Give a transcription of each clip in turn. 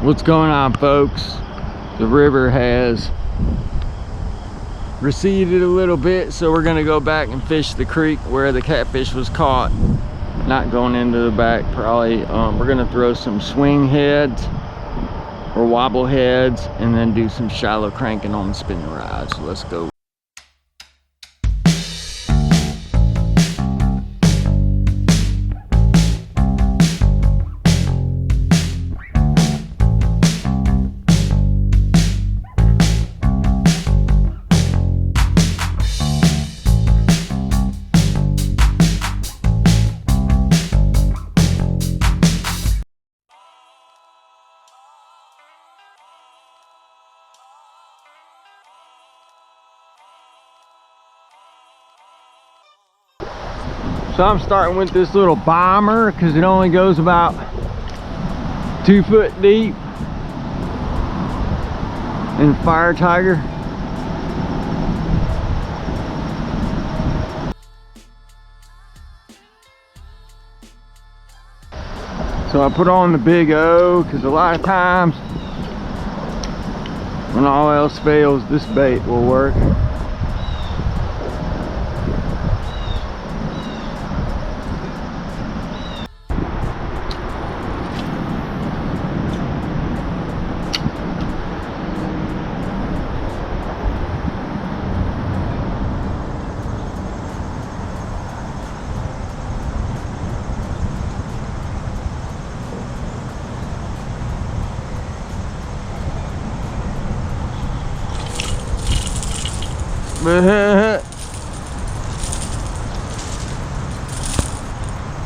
What's going on, folks? The river has receded a little bit, so we're gonna go back and fish the creek where the catfish was caught. Not going into the back, probably. We're gonna throw some swing heads or wobble heads and then do some shallow cranking on the spinning rod. So let's go. So I'm starting with this little bomber because it only goes about 2 foot deep. And Fire Tiger. So I put on the big O because a lot of times when all else fails, this bait will work.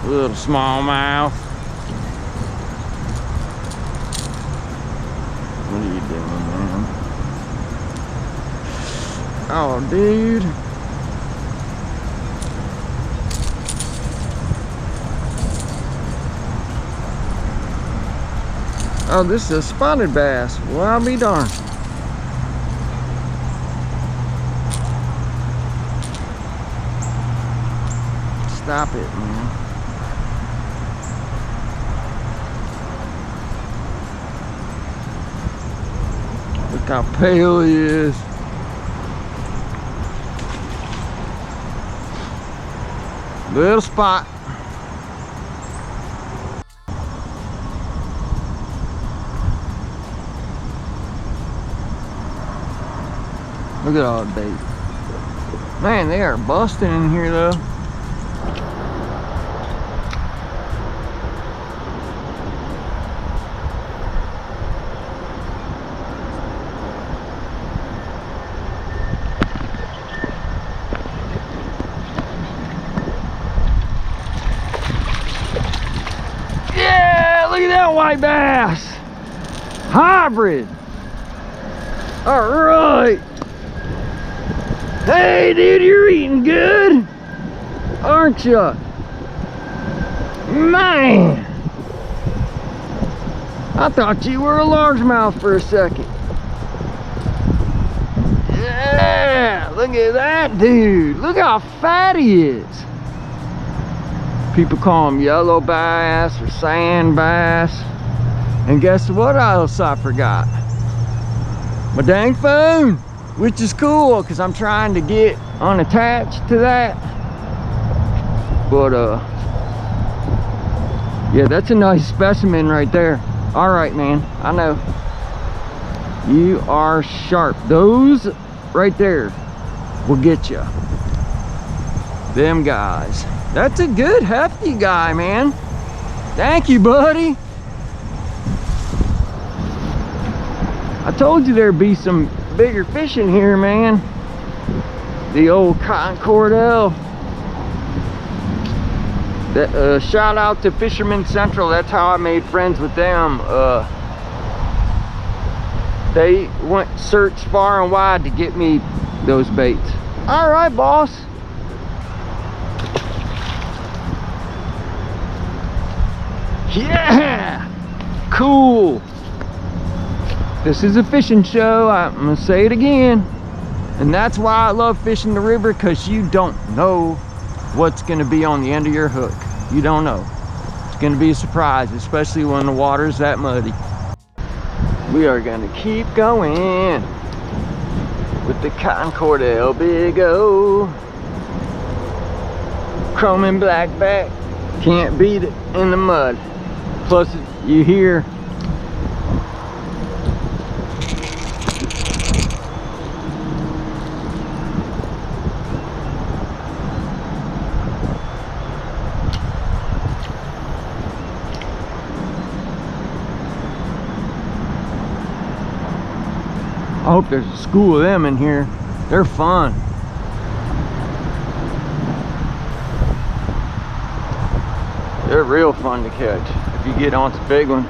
Little smallmouth. What are you doing, man? Oh, dude. Oh, this is a spotted bass. Well, I'll be darned. Stop it, man. Look how pale he is. Little spot. Look at all the bait. Man, they are busting in here though. Look at that white bass. Hybrid. All right. Hey, dude, you're eating good, aren't you? Man, I thought you were a largemouth for a second. Yeah, look at that dude. Look how fat he is. People call them yellow bass or sand bass. And guess what else I forgot? My dang phone, which is cool because I'm trying to get unattached to that. But yeah, that's a nice specimen right there. All right, man, I know. You are sharp. Those right there will get you. Them guys. That's a good hefty guy, man. Thank you, buddy. I told you there'd be some bigger fish in here, man. The old cotton Cordell. That, shout out to Fisherman Central. That's how I made friends with them. They went search far and wide to get me those baits. All right, boss. Yeah, cool. This is a fishing show. I'm gonna say it again. And that's why I love fishing the river, because you don't know what's gonna be on the end of your hook. You don't know. It's gonna be a surprise, especially when the water's that muddy. We are gonna keep going with the cotton Cordell Big O. Chrome and black back. Can't beat it in the mud. Plus you hear I hope there's a school of them in here. They're fun. They're real fun to catch if you get on some big ones.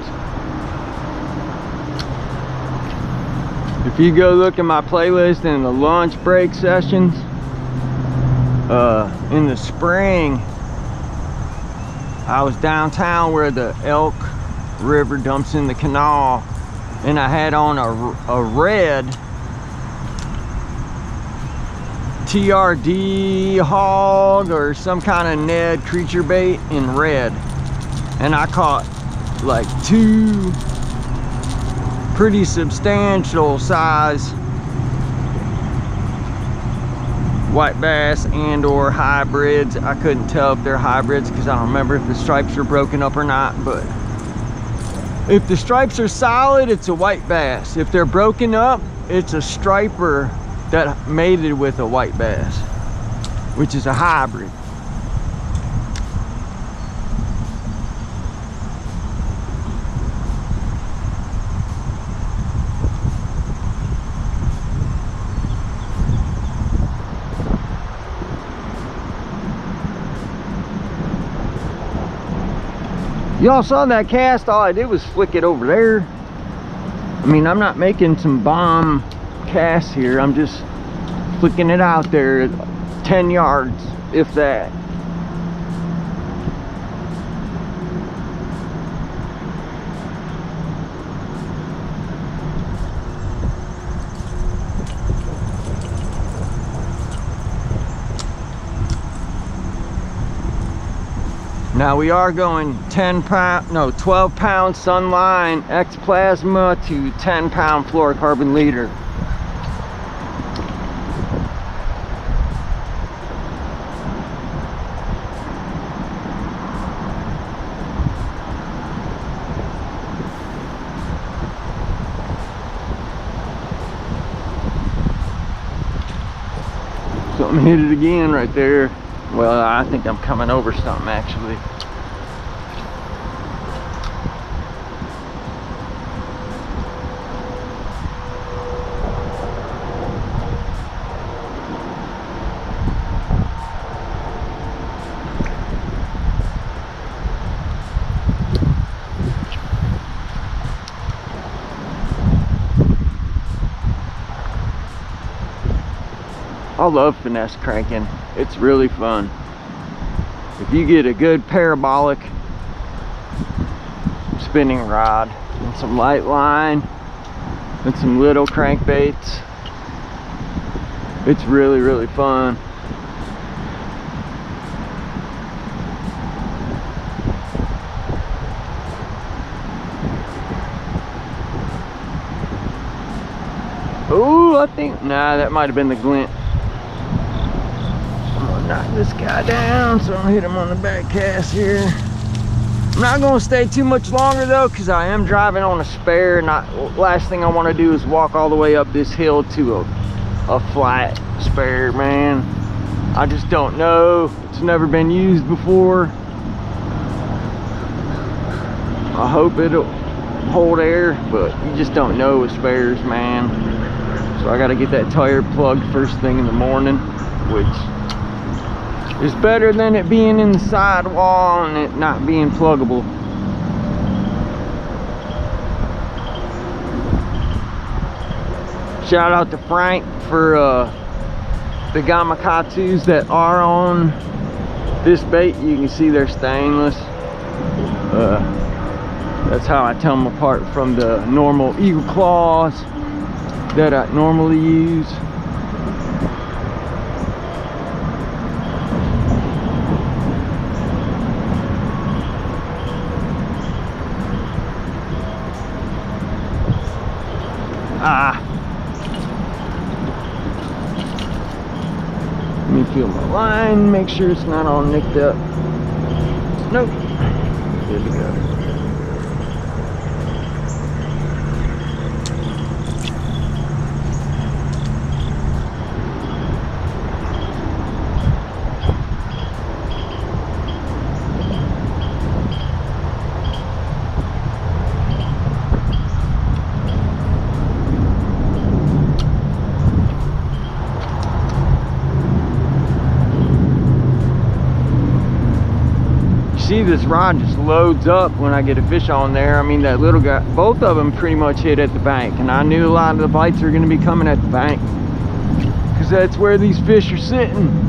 If you go look at my playlist in the lunch break sessions, in the spring, I was downtown where the Elk River dumps in the Kanawha, and I had on a red TRD hog or some kind of Ned creature bait in red, and I caught like 2 pretty substantial size white bass and or hybrids. I couldn't tell if they're hybrids because I don't remember if the stripes are broken up or not, but if the stripes are solid, it's a white bass. If they're broken up, it's a striper that mated with a white bass, which is a hybrid. Y'all saw that cast? All I did was flick it over there. I mean, I'm not making some bomb casts here. I'm just flicking it out there 10 yards, if that. Now we are going 12 pound Sunline X Plasma to 10 pound fluorocarbon leader. Something hit it again right there. Well, I think I'm coming over something actually. I love finesse cranking. It's really fun. If you get a good parabolic spinning rod and some light line and some little crankbaits, it's really, really fun. Oh, I think, nah, that might have been the glint. Knock this guy down, so I'm gonna hit him on the back cast here. I'm not gonna stay too much longer though, because I am driving on a spare. Last thing I want to do is walk all the way up this hill to a flat spare, man. I just don't know. It's never been used before. I hope it'll hold air, but you just don't know with spares, man. So I gotta get that tire plugged first thing in the morning, which it's better than it being in the sidewall and it not being pluggable. Shout out to Frank for the Gamakatsus that are on this bait. You can see they're stainless. That's how I tell them apart from the normal eagle claws that I normally use. Let me feel my line, make sure it's not all nicked up. Nope. Good to go. See, this rod just loads up when I get a fish on there. I mean, that little guy, both of them pretty much hit at the bank, and I knew a lot of the bites are going to be coming at the bank because that's where these fish are sitting.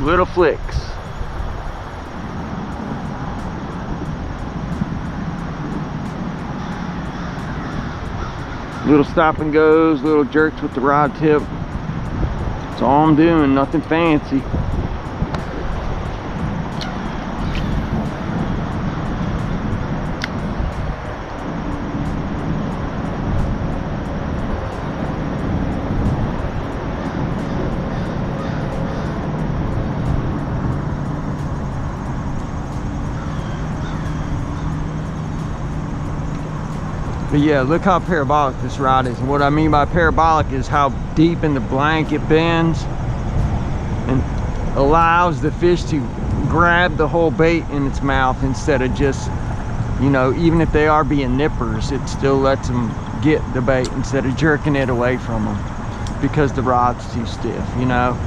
Little flicks. Little stop and goes, little jerks with the rod tip. That's all I'm doing, nothing fancy. But yeah, look how parabolic this rod is. And what I mean by parabolic is how deep in the blank it bends and allows the fish to grab the whole bait in its mouth instead of just, you know, even if they are being nippers, it still lets them get the bait instead of jerking it away from them because the rod's too stiff, you know.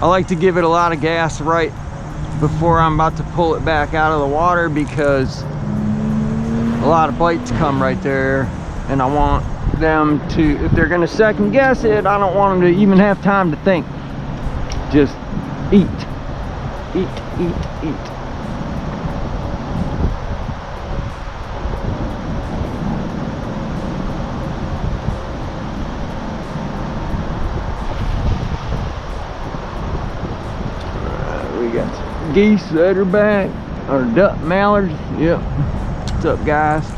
I like to give it a lot of gas right before I'm about to pull it back out of the water because a lot of bites come right there, and I want them to, if they're gonna second guess it, I don't want them to even have time to think. Just eat, eat, eat, eat. Geese that are back, or duck mallards. Yep. What's up, guys?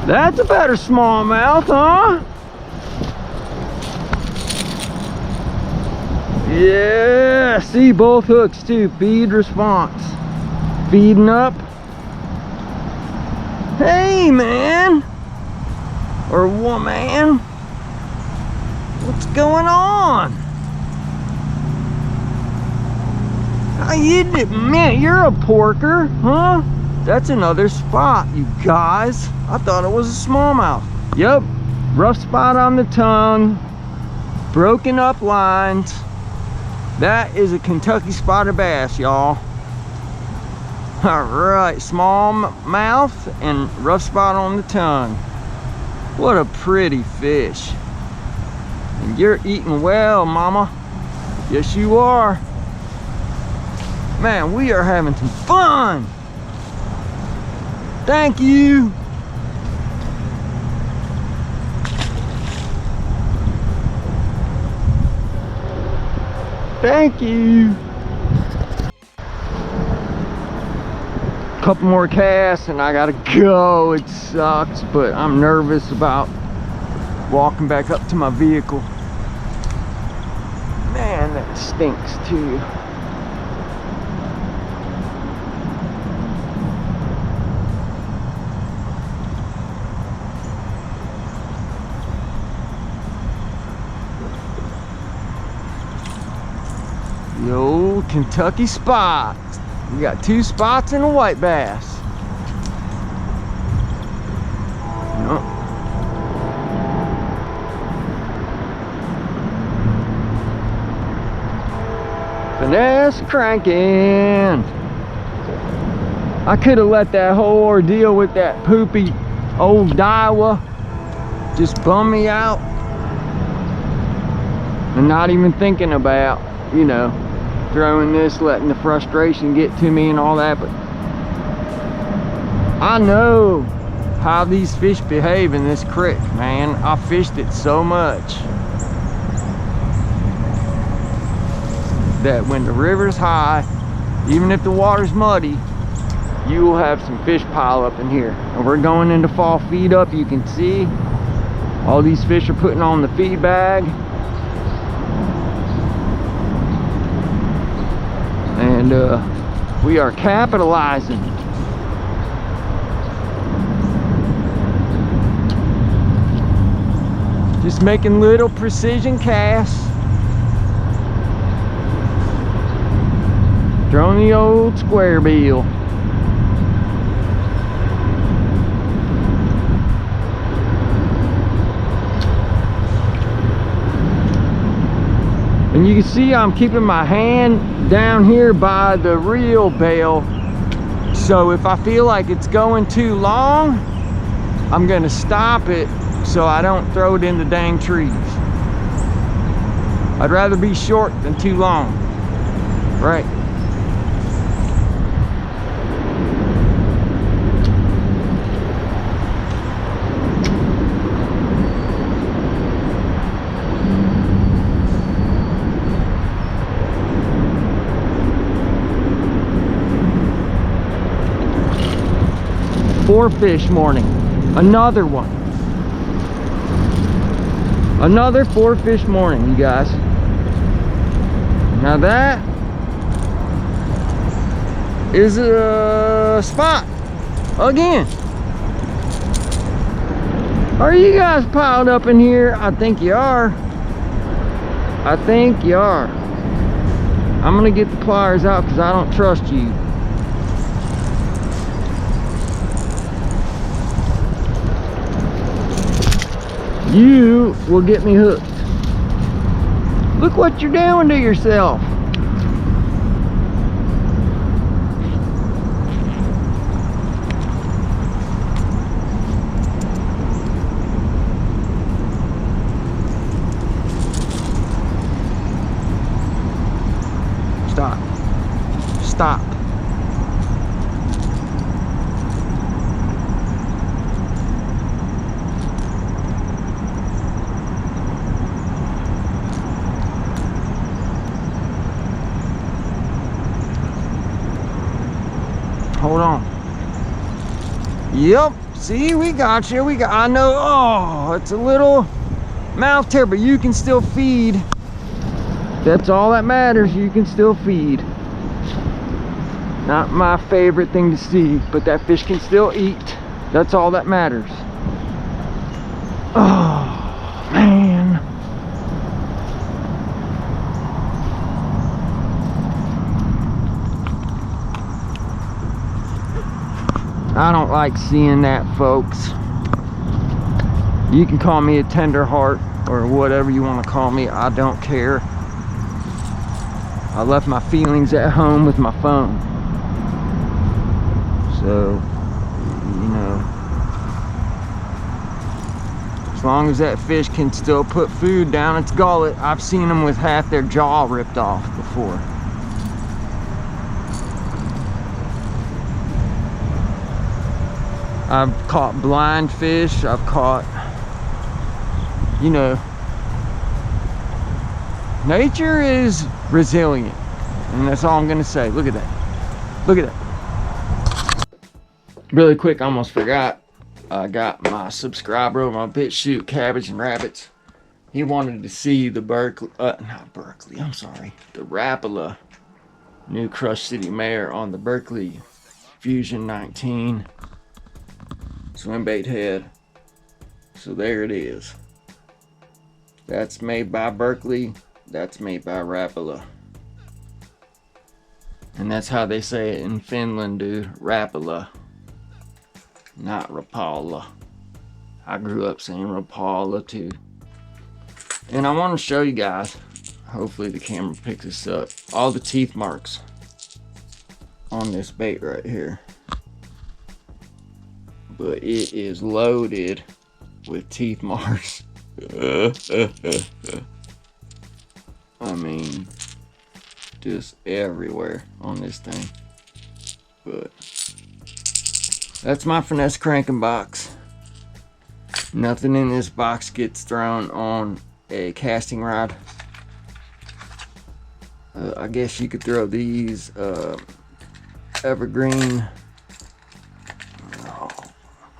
That's a better smallmouth, huh? Yeah, see, both hooks too. Feed response. Feeding up. Hey, man. Or woman. What's going on? How you doing? Man, you're a porker, huh? That's another spot, you guys. I thought it was a smallmouth. Yep. Rough spot on the tongue. Broken up lines. That is a Kentucky spotted bass, y'all. All right, small mouth and rough spot on the tongue. What a pretty fish. And you're eating well, mama. Yes, you are. Man, we are having some fun. Thank you. Thank you. Couple more casts and I gotta go. It sucks, but I'm nervous about walking back up to my vehicle. Man, that stinks too. Kentucky spots. We got 2 spots and a white bass. Yep. Finesse cranking. I could have let that whole ordeal with that poopy old Daiwa just bum me out and not even thinking about, you know, throwing this, letting the frustration get to me and all that. But I know how these fish behave in this creek, man. I fished it so much that when the river's high, even if the water's muddy, you will have some fish pile up in here. And we're going into fall feed up. You can see all these fish are putting on the feed bag. And we are capitalizing. Just making little precision casts. Throwing the old square bill. And you can see I'm keeping my hand down here by the reel bail. So if I feel like it's going too long, I'm gonna stop it so I don't throw it in the dang trees. I'd rather be short than too long, right? Four fish morning, another one. Another 4 fish morning, you guys. Now that is a spot again. Are you guys piled up in here? I think you are. I think you are. I'm gonna get the pliers out because I don't trust you. You will get me hooked. Look what you're doing to yourself. Stop. Stop. Hold on. Yep, see, we got you. I know. Oh, it's a little mouth tear, but you can still feed. That's all that matters. You can still feed. Not my favorite thing to see, but that fish can still eat. That's all that matters. Oh, man. I don't like seeing that, folks. You can call me a tender heart or whatever you want to call me. I don't care. I left my feelings at home with my phone. So, you know, as long as that fish can still put food down its gullet. I've seen them with half their jaw ripped off before. I've caught blind fish. I've caught, you know, nature is resilient. And that's all I'm gonna say. Look at that. Look at that. Really quick, I almost forgot. I got my subscriber over on BitChute, Cabbage and Rabbits. He wanted to see the the Rapa new Crush City Mare on the Berkeley Fusion 19 swim bait head. So there it is. That's made by Berkeley. That's made by Rapa. And that's how they say it in Finland, dude. Rapala, not Rapala. I grew up saying Rapala too. And I want to show you guys, hopefully the camera picks this up, all the teeth marks on this bait right here. But it is loaded with teeth marks. I mean, just everywhere on this thing. But that's my Finesse cranking box. Nothing in this box gets thrown on a casting rod. I guess you could throw these evergreen, oh,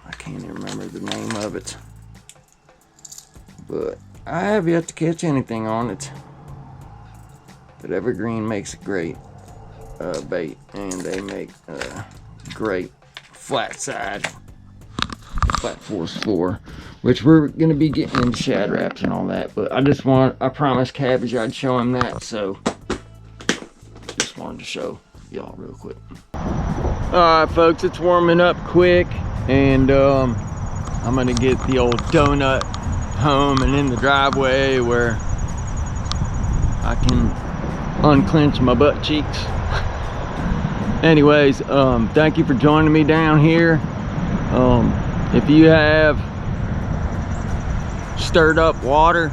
I can't even remember the name of it, but I have yet to catch anything on it. But evergreen makes a great bait, and they make great flat side, flat force floor, which we're gonna be getting into shad wraps and all that. But I promised Cabbage I'd show him that, so just wanted to show y'all real quick. All right, folks, it's warming up quick, and I'm gonna get the old donut home and in the driveway where I can unclench my butt cheeks. Anyways, thank you for joining me down here. If you have stirred up water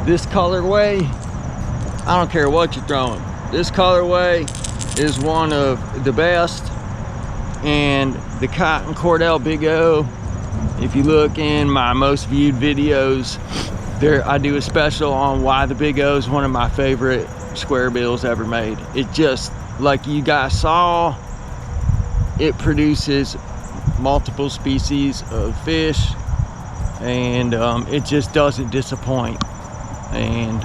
this colorway, I don't care what you're throwing, this colorway is one of the best. And the cotton Cordell Big O, if you look in my most viewed videos there, I do a special on why the Big O is one of my favorite square bills ever made. It just, like you guys saw, it produces multiple species of fish, and it just doesn't disappoint. And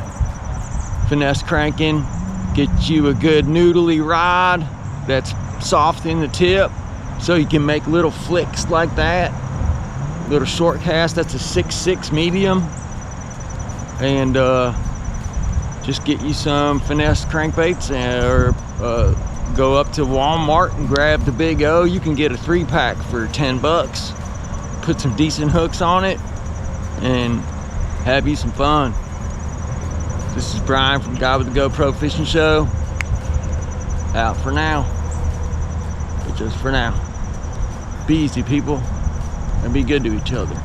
Finesse cranking gets you a good noodly rod that's soft in the tip, so you can make little flicks like that, little short cast. That's a 6.6 medium. And just get you some Finesse crankbaits, or go up to Walmart and grab the Big O. You can get a 3-pack for 10 bucks. Put some decent hooks on it and have you some fun. This is Brian from Guy with the GoPro Fishing Show. Out for now, but just for now. Be easy, people, and be good to each other.